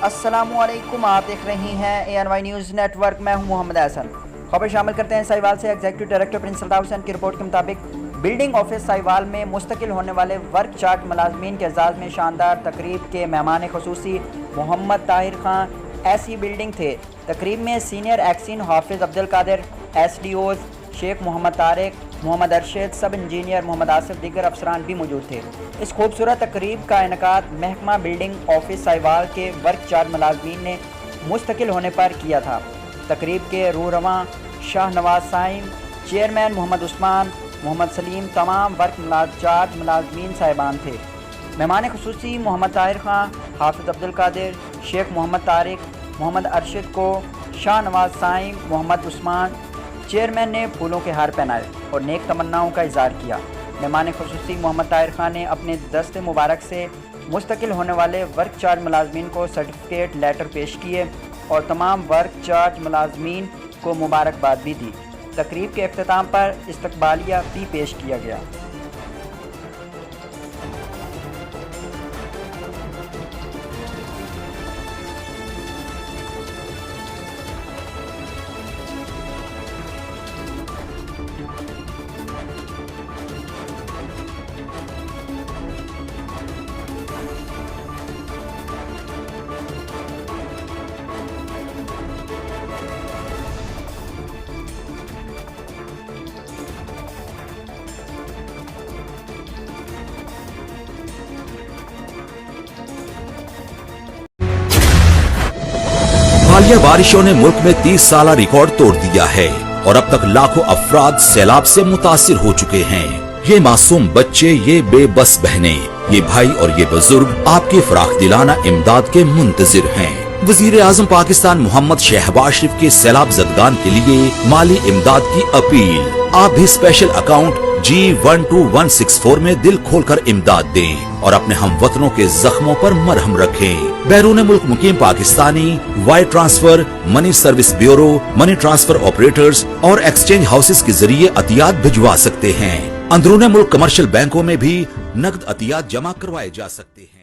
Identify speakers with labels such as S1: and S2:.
S1: अस्सलामुअलैकुम, आप देख रही हैं ANY न्यूज़ नेटवर्क। मैं हूं मोहम्मद एहसन। खबर शामिल करते हैं साहिवाल से। Executive director Prince Altaf Hussain की रिपोर्ट के मुताबिक बिल्डिंग ऑफिस साहिवाल में मुस्तकिल होने वाले वर्क चार्ट मुलाजमीन के एजाज़ में शानदार तकरीब के मेहमान खुसूसी मोहम्मद ताहिर खान ऐसी बिल्डिंग थे। तकरीब में सीनियर एक्सिन हाफिज़ अब्दुल कादिर, SDOs शेख मोहम्मद तारिक, मोहम्मद अरशद, सब इंजीनियर मोहम्मद आसिफ, दीगर अफसरान भी मौजूद थे। इस खूबसूरत तकरीब का इनकाद महकमा बिल्डिंग ऑफिस साहिवाल के वर्क चार्ज मुलाजमीन ने मुस्तकिल होने पर किया था। तकरीब के रूरवां शाह नवाज साइम, चेयरमैन मोहम्मद उस्मान, मोहम्मद सलीम, तमाम वर्क चार्ज मुलाजमीन साहिबान थे। मेहमान खुसूसी मोहम्मद ताहिर खान, हाफिज़ अब्दुल कादिर, शेख मोहम्मद तारिक, मोहम्मद अरशद को शाह नवाज साइम, मोहम्मद उस्मान चेयरमैन ने फूलों के हार पहनाए और नेक तमन्नाओं का इज़हार किया। मेहमान खुसूसी मोहम्मद ताहिर खान ने अपने दस्ते मुबारक से मुस्तकिल होने वाले वर्क चार्ज मुलाजमीन को सर्टिफिकेट लेटर पेश किए और तमाम वर्क चार्ज मुलाजमीन को मुबारकबाद भी दी। तकरीब के इख्तिताम पर इस्तकबालिया भी पेश किया गया।
S2: हालिया बारिशों ने मुल्क में 30 साला रिकॉर्ड तोड़ दिया है और अब तक लाखों अफराद सैलाब से मुतासिर हो चुके हैं। ये मासूम बच्चे, ये बेबस बहनें, ये भाई और ये बुजुर्ग आपकी फराख दिलाना इमदाद के मुंतजिर हैं। वजीर आजम पाकिस्तान मोहम्मद शहबाज शरीफ के सैलाब जदगान के लिए माली इमदाद की अपील। आप भी स्पेशल अकाउंट G12164 में दिल खोलकर इमदाद दें और अपने हमवतनों के जख्मों पर मरहम रखें। बैरून मुल्क मुकीम Pakistani wire transfer, money service bureau, money transfer operators और एक्सचेंज हाउसेस के जरिए अतियात भिजवा सकते हैं। अंदरूनी मुल्क कमर्शियल बैंकों में भी नकद अतियात जमा करवाए जा सकते हैं।